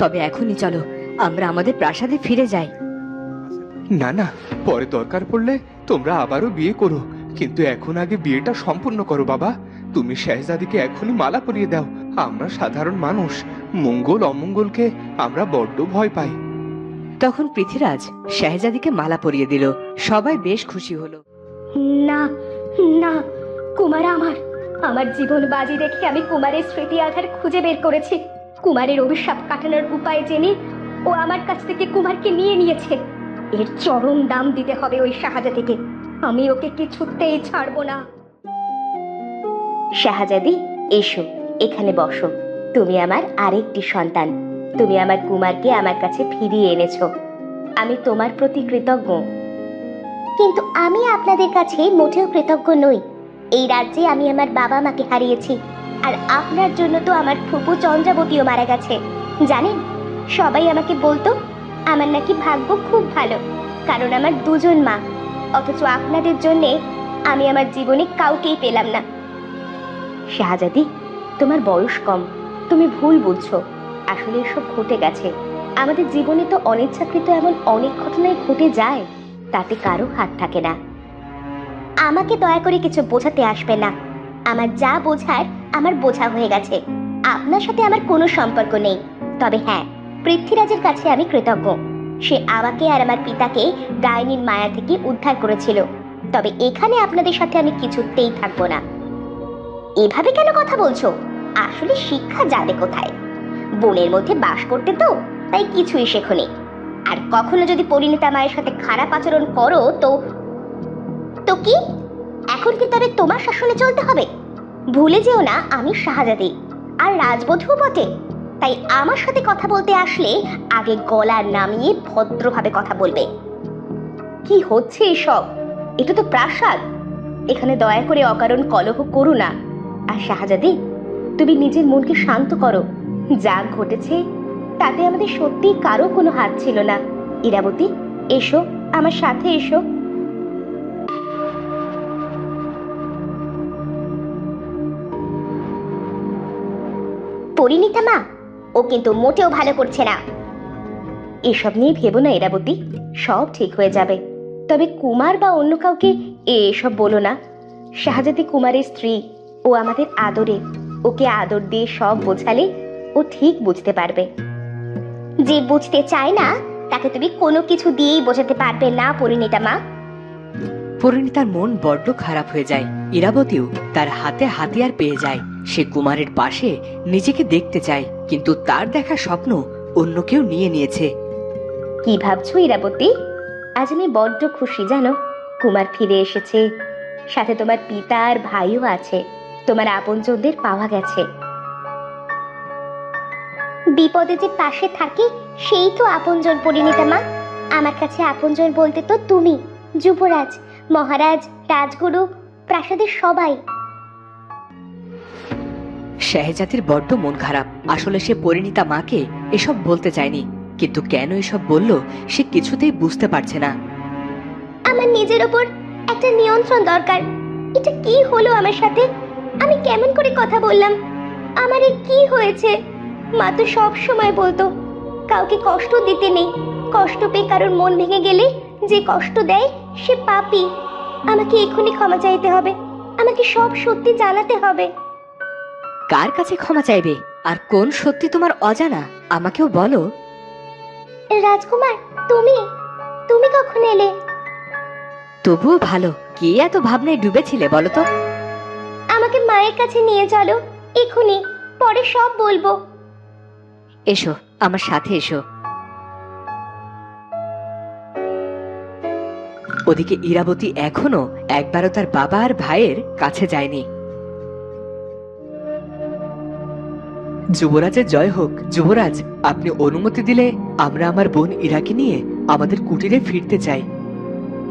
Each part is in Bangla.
তবে এখনই চলো, আমরা আমাদের প্রাসাদে ফিরে যাই। না না, পরে দরকার পড়লে তোমরা আবারও বিয়ে করো, কিন্তু এখন আগে বিয়েটা সম্পূর্ণ করো বাবা। তুমি শেহজাদিকে এখনই মালা পরিয়ে দাও। আমরা সাধারণ মানুষ, মঙ্গল অমঙ্গলকে আমরা বড্ড ভয় পাই। তখন পৃথ্বীরাজ শেহজাদিকে মালা পরিয়ে দিল। সবাই বেশ খুশি হলো। না না, কুমার আমার আমার জীবন বাজি রেখে আমি কুমারের স্মৃতি আধার খুঁজে বের করেছি। কুমারের অভিশাপ কাটানোর উপায় জেনে ও আমার কাছ থেকে কুমারকে নিয়ে নিয়েছে। এর চরম দাম দিতে হবে ওই শাহজাদিকে। আমি ওকে কিছুতেই ছাড়বো না। শাহজাদি, এসো, এখানে বসো। তুমি আমার আরেকটি সন্তান। তুমি আমার কুমারকে আমার কাছে ফিরিয়ে এনেছো। আমি তোমার প্রতি কৃতজ্ঞ। কিন্তু আমি আপনাদের কাছে মোটেও কৃতজ্ঞ নই। এই রাজ্যে আমি আমার বাবা মাকে হারিয়েছি, আর আপনার জন্য তো আমার ফুপু চন্দ্রাবতীও মারা গেছে। জানেন, সবাই আমাকে বলতো আমার নাকি ভাগ্য খুব ভালো, কারণ আমার দুজন মা। অথচ আপনাদের জন্যে আমি আমার জীবনে কাউকেই পেলাম না। শাহজাদি, তোমার বয়স কম, তুমি ভুল বুঝছো। আসলে এসব ঘটে গেছে। আমাদের জীবনে তো অনিচ্ছাকৃত এমন অনেক ঘটনাই ঘটে যায়, তাতে কারো হাত থাকে না। আমাকে দয়া করে কিছু বোঝাতে আসবে না। আমার যা বোঝার আমার বোঝা হয়ে গেছে। আপনার সাথে আমার কোনো সম্পর্ক নেই। তবে হ্যাঁ, পৃথ্বীরাজের কাছে আমি কৃতজ্ঞ। সে আমাকে আর আমার পিতাকে ডাইনির মায়া থেকে উদ্ধার করেছিল। তবে এখানে আপনাদের সাথে আমি কিছুতেই থাকবো না। এভাবে কেন কথা বলছো? আসলে শিক্ষা যাবে কোথায়? বনের মধ্যে বাস করতে তো, তাই কিছুই শেখনি। আর কখনো যদি পরিণীতা মায়ের সাথে খারাপ আচরণ করো তো তো কি এখন কি তবে তোমার শাসনে চলতে হবে? ভুলে যেও না আমি শাহজাদি আর রাজবধূও বটে। তাই আমার সাথে কথা বলতে আসলে আগে গলা নামিয়ে ভদ্রভাবে কথা বলবে। কি হচ্ছে এসব? এটা তো প্রাসাদ। এখানে দয়া করে অকারণ কলহ করো না। আর শাহজাদি, তুমি নিজের মনকে শান্ত করো। যা ঘটেছে তাতে আমাদের সত্যি কারো কোনো হাত ছিল না। ইরাবতী, এসো, আমার সাথে এসো। পরিণীতা মা, ও কিন্তু মোটেও ভালো করছে না। এসব নিয়ে ভেবো না ইরাবতী, সব ঠিক হয়ে যাবে। তবে কুমার বা অন্য কাউকে এসব বলো না। শাহজাদি কুমারের স্ত্রী, ও আমাদের আদরে। ওকে আদর দিয়ে সব বোঝালে ও ঠিক বুঝতে পারবে। যে বুঝতে চায় না তাকে তুমি কোনো কিছু দিয়েই বোঝাতে পারবে না পরিণীতা মা। পরিণীতার মন বড্ড খারাপ হয়ে যায়। ইরাবতীও তার হাতে হাতিয়ার পেয়ে যায়। সে কুমারের পাশে নিজেকে দেখতে চায়, কিন্তু তার দেখা স্বপ্ন অন্য কেউ নিয়ে নিয়েছে। কি ভাবছো ইরাবতী? আজ আমি বড্ড খুশি জানো, কুমার ফিরে এসেছে। সাথে তোমার পিতা আর ভাইও আছে। তোমার আপনজনদের পাওয়া গেছে। বিপদে যে পাশে থাকে সেই তো আপনজন পরিণীতা মা। আমার কাছে আপনজন বলতে তো তুমি, যুবরাজ, মহারাজ, রাজগুরু, প্রাসাদের সবাই। শেহজাদির বড্ড মন খারাপ। আসলে সে পরিণীতা মাকে এসব বলতে চায়নি, কিন্তু কেন এসব বলল সে কিছুতেই বুঝতে পারছে না। আমার নিজের উপর একটা নিয়ন্ত্রণ দরকার। এটা কি হলো আমার সাথে? আমি কেমন করে কথা বললাম? আমারে কি হয়েছে? মা তো সব সময় বলতো কাউকে কষ্ট দিতে নেই। কষ্ট পেয়ে কারোর মন ভেঙে গেলে যে কষ্ট দেয় সে পাপী। আমাকে এখনই ক্ষমা চাইতে হবে। আমাকে সব সত্যি জানাতে হবে। কার কাছে ক্ষমা চাইবে? আর কোন সত্যি তোমার অজানা? আমাকেও বলো। রাজকুমার, তুমি তুমি কখন এলে? তবুও ভালো, কে এত ভাবনায় ডুবেছিলে বলো তো? আমাকে মায়ের কাছে নিয়ে চলো এখনই, পরে সব বলবো। এসো, আমার সাথে এসো। ওদিকে ইরাবতী এখনো একবারও তার বাবা আর ভাইয়ের কাছে যায়নি। যুবরাজের জয় হোক। যুবরাজ, আপনি অনুমতি দিলে আমরা আমার বোন ইরাকে নিয়ে আমাদের কুটিরে ফিরতে চাই।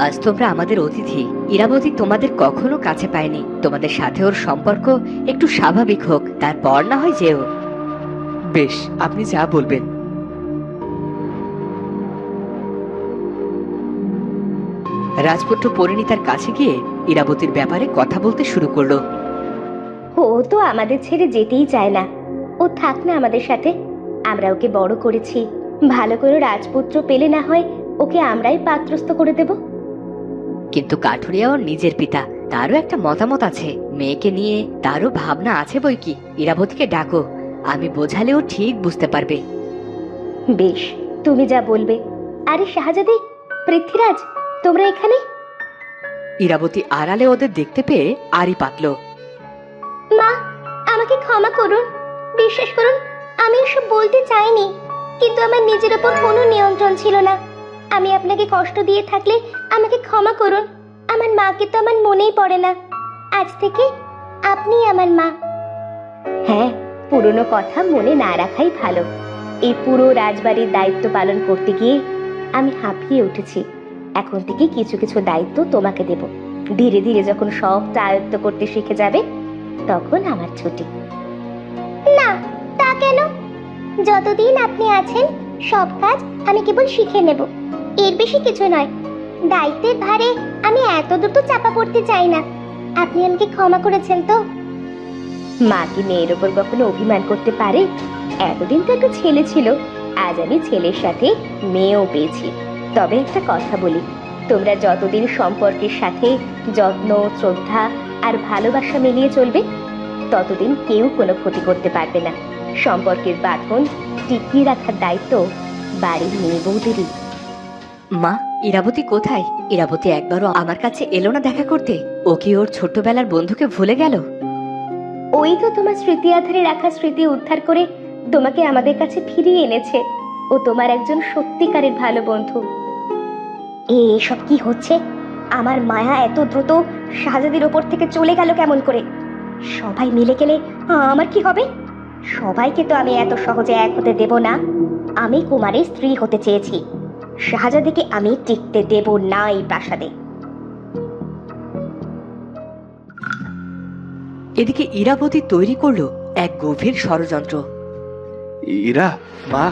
আজ তোমরা আমাদের অতিথি। ইরাবতী তোমাদের কখনো কাছে পায়নি। তোমাদের সাথে ওর সম্পর্ক একটু স্বাভাবিক হোক, তারপর না হয় যেও। বেশ, আপনি যা বলবেন। রাজপুত্র পরিণীতার কাছে গিয়ে ইরাবতীর ব্যাপারে কথা বলতে শুরু করলো। ও তো আমাদের ছেড়ে যেতেই চায় না। ও থাক না আমাদের সাথে। আমরা ওকে বড় করেছি, ভালো করে রাজপুত্র পেলে না হয় ওকে আমরাই পাত্রস্থ করে দেব। কিন্তু কাঠুরিয়া ওর নিজের পিতা, তারও একটা মতামত আছে। মেয়েকে নিয়ে তারও ভাবনা আছে বই কি। ইরাবতীকে ডাকো, আমি বোঝালে ও ঠিক বুঝতে পারবে। বেশ, তুমি যা বলবে। আরে শাহজাদি, পৃথ্বীরাজ, তোমরা এখানে? ইরাবতী আড়ালে ওদের দেখতে পেয়ে আড়ি পাতল। মা, আমাকে ক্ষমা করুন। বিশ্বাস করুন, আমি এসব বলতে চাইনি, কিন্তু আমার নিজের উপর কোনো নিয়ন্ত্রণ ছিল না। আমি আপনাকে কষ্ট দিয়ে থাকলে আমাকে ক্ষমা করুন। আমার মাকে তো আমার মনেই পড়ে না। আজ থেকে আপনি আমার মা। হ্যাঁ, পুরনো কথা মনে না রাখাই ভালো। এই পুরো রাজবাড়ির দায়িত্ব পালন করতে গিয়ে আমি হাঁপিয়ে উঠেছি। এখন থেকে কিছু কিছু দায়িত্ব তোমাকে দেব। ধীরে ধীরে যখন সবটা আয়ত্ত করতে শিখে যাবে, তখন আমার ছুটি। না, তা কেন? যতদিন আপনি আছেন সব কাজ আমি কেবল শিখে নেব, এর বেশি কিছু নয়। দায়িত্বের ভারে আমি এত দ্রুত চাপা পড়তে চাই না। আপনি আমাকে ক্ষমা করেছেন তো? মা কি মেয়ের ওপর কখনো অভিমান করতে পারে? এতদিন তো একটা ছেলে ছিল, আজ আমি ছেলের সাথে মেয়েও পেয়েছি। তবে একটা কথা বলি, তোমরা যতদিন সম্পর্কের সাথে যত্ন, শ্রদ্ধা আর ভালোবাসা মিলিয়ে চলবে, ততদিন কেউ কোনো ক্ষতি করতে পারবে না। সম্পর্কের বাঁধন টিকিয়ে রাখার দায়িত্ব বাড়ির মেয়ে বউদেরই। মা, ইরাবতী কোথায়? ইরাবতী একবারও আমার কাছে এলো না দেখা করতে। ও কি ওর ছোট্টবেলার বন্ধুকে ভুলে গেল? ওই তো তোমার স্মৃতি আধারে রাখা স্মৃতি উদ্ধার করে তোমাকে আমাদের কাছে ফিরিয়ে এনেছে। ও তোমার একজন সত্যিকারের ভালো বন্ধু। এসব কি হচ্ছে? আমার মায়া এত দ্রুত শাহজাদির ওপর থেকে চলে গেল কেমন করে? সবাই মিলে গেলে আমার কি হবে? সবাইকে তো আমি এত সহজে এক হতে দেব না। আমি কুমারের স্ত্রী হতে চেয়েছি। শাহজাদিকে আমি টিকতে দেব না এই প্রাসাদে। এদিকে ইরাবতী তৈরি করলো এক গভীর ষড়যন্ত্র। ইরা, মা,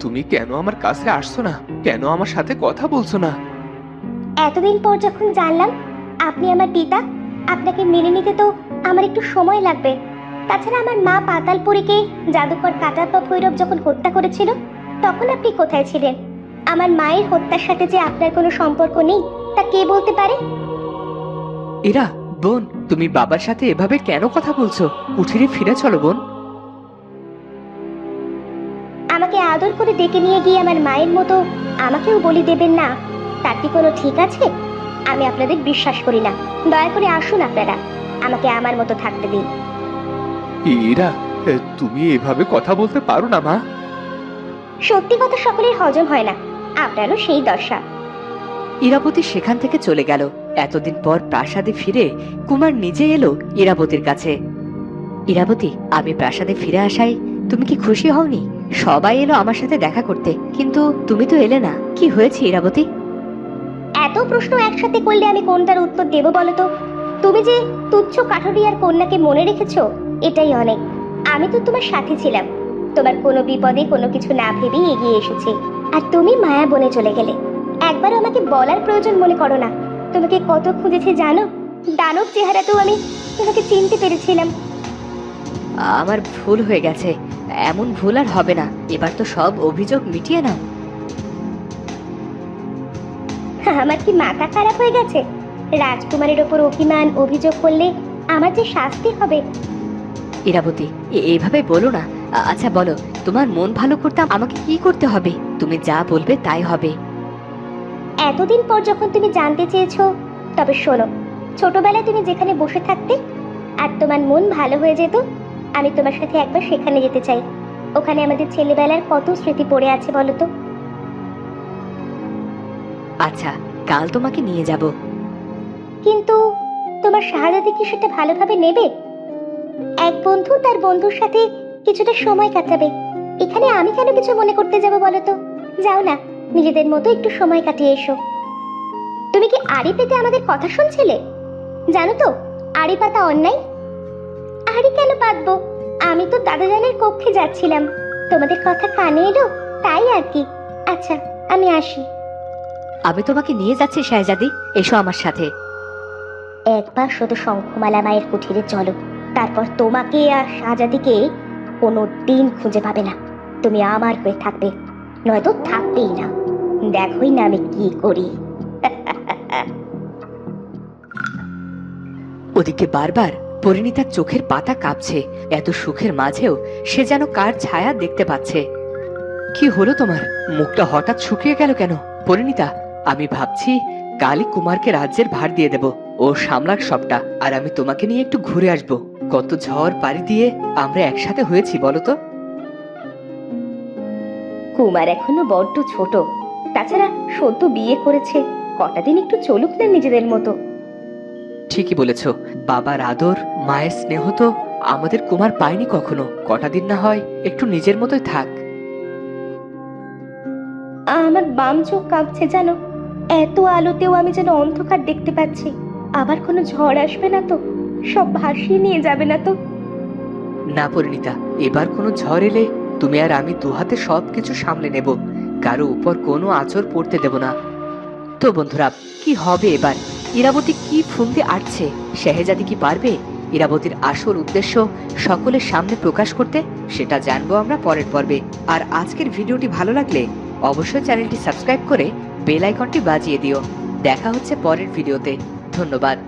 তুমি কেন আমার কাছে আসছো না? কেন আমার সাথে কথা বলছো না? এতদিন পর যখন জানলাম আপনি আমার পিতা, আপনাকে মেনে নিতে তো আমার একটু সময় লাগবে। তাছাড়া আমার মা পাতালপুরীকে জাদুকর কাটাপ্পা ভৈরব যখন হত্যা করেছিল, তখন আপনি কোথায় ছিলেন? আমার মায়ের হত্যার সাথে যে আপনার কোনো সম্পর্ক নেই, তা কে বলতে পারে? ইরা, বোন, তুমি বাবার সাথে এভাবে কেন কথা বলছো? কুঠিরে ফিরে চলো বোন। আমাকে আদর করে ডেকে নিয়ে গিয়ে আমার মায়ের মতো আমাকেও বলি দেবেন না, তার কি কোনো ঠিক আছে? আমি আপনাদের বিশ্বাস করি না। দয়া করে আসুন আপনারা, আমাকে আমার মতো থাকতে দিন। ইরা, তুমি এভাবে কথা বলতে পারো না মা। সত্যি কথা সকলের হজম হয় না, আপনারও সেই দশা। ইরাবতী সেখান থেকে চলে গেল। এতদিন পর প্রাসাদে ফিরে কুমার নিজে এলো ইরাবতীর কাছে। ইরাবতী, আমি প্রাসাদে ফিরে আসায় তুমি কি খুশি হওনি? সবাই এলো আমার সাথে দেখা করতে, কিন্তু তুমি তো এলে না। কি হয়েছে ইরাবতী? এত প্রশ্ন একসাথে করলে আমি কোনটার উত্তর দেব বলো তো? তুমি যে তুচ্ছ কাঠুরিয়ার কন্যাকে মনে রেখেছো, এটাই অনেক। আমি তো তোমার সাথে ছিলাম, তোমার কোনো বিপদে কোনো কিছু না ভেবেই এগিয়ে এসেছি। আর তুমি মায়া বনে চলে গেলে। একবারও আমাকে বলার প্রয়োজন মনে করো না। তোমাকে কত খুঁজেছি জানো? দানব চেহারাতেও আমি তোমাকে চিনতে পেরেছিলাম। আমার ভুল হয়ে গেছে। এমন ভুল আর হবে না। এবার তো সব অভিযোগ মিটিয়ে নাও। আমার কি মাথা খারাপ হয়ে গেছে? রাজকুমারের ওপর অভিমান অভিযোগ করলে আমার যে শাস্তি হবে। ইরাবতী, এইভাবে বলো না। আচ্ছা বলো, তোমার মন ভালো করতে আমাকে কি করতে হবে? তুমি যা বলবে তাই হবে। এতদিন পর যখন তুমি জানতে চেয়েছো, তবে শোনো। ছোটবেলায় তুমি যেখানে বসে থাকতে আর তোমার মন ভালো হয়ে যেত, আমি তোমার সাথে একবার সেখানে যেতে চাই। ওখানে আমাদের ছেলেবেলার কত স্মৃতি পড়ে আছে বলো তো। আচ্ছা, কাল তোমাকে নিয়ে যাব। কিন্তু তোমার শাহজাদি কি সেটা ভালোভাবে নেবে? এক বন্ধু তার বন্ধুর সাথে কিছুটা সময় কাটাবে, এখানে আমি কেন কিছু মনে করতে যাব বলো তো? যাও না, নিজেদের মতো একটু সময় কাটিয়ে এসো। তুমি কি আড়ি পেতে আমাদের কথা শুনছিলে? জানো তো আড়ি পাতা অন্যায়। আড়ি কেন পাতবো? আমি তো দাদাজানের কক্ষে যাচ্ছিলাম, তোমাদের কথা কানে এলো, তাই আর কি। আচ্ছা, আমি আসি। আমি তোমাকে নিয়ে যাচ্ছি শাহজাদি, এসো আমার সাথে। একবার শুধু শঙ্খমালা মায়ের কুঠিরে চলো, তারপর তোমাকে আর শাহজাদিকে কোনো দিন খুঁজে পাবে না। তুমি আমার হয়ে থাকবে, নয়তো থাকবেই না। দেখোই না আমি কি করি। ওদিকে বারবার পরিণীতার চোখের পাতা কাঁপছে। এত সুখের মাঝেও সে যেন কার ছায়া দেখতে পাচ্ছে। কি হলো তোমার? মুখটা হঠাৎ শুকিয়ে গেল কেন পরিণীতা? আমি ভাবছি কালই কুমারকে রাজ্যের ভার দিয়ে দেব, ও সামলাক সবটা, আর আমি তোমাকে নিয়ে একটু ঘুরে আসব। কত ঝড় পাড়ি দিয়ে আমরা একসাথে হয়েছি বলো তো। কুমার এখনো বড্ড ছোট, তাছাড়া সদ্য বিয়ে করেছে, কটা দিন একটু চলুক না নিজেদের মতো। ঠিকই বলেছ, বাবার আদর মায়ের স্নেহ তো আমাদের কুমার পায়নি কখনো। কটা দিন না হয় একটু নিজের মতোই থাক। আমার বাম চোখ কাঁপছে জানো, এত আলোতেও আমি যেন অন্ধকার দেখতে পাচ্ছি। আবার কোনো ঝড় আসবে না তো? সব ভাসিয়ে নিয়ে যাবে না তো? না পরিণীতা, এবার কোনো ঝড় এলে তুমি আর আমি দুহাতে সবকিছু সামলে নেব, কারো উপর কোনো আঁচড় পড়তে দেব না। তো বন্ধুরা, কি হবে এবার? ইরাবতী কি ফুঁদে আটছে? শেহজাদি কি পারবে ইরাবতীর আসল উদ্দেশ্য সকলের সামনে প্রকাশ করতে? সেটা জানবো আমরা পরের পর্বে। আর আজকের ভিডিওটি ভালো লাগলে অবশ্যই চ্যানেলটি সাবস্ক্রাইব করে বেল আইকনটি বাজিয়ে দিও। দেখা হচ্ছে পরের ভিডিওতে। ধন্যবাদ।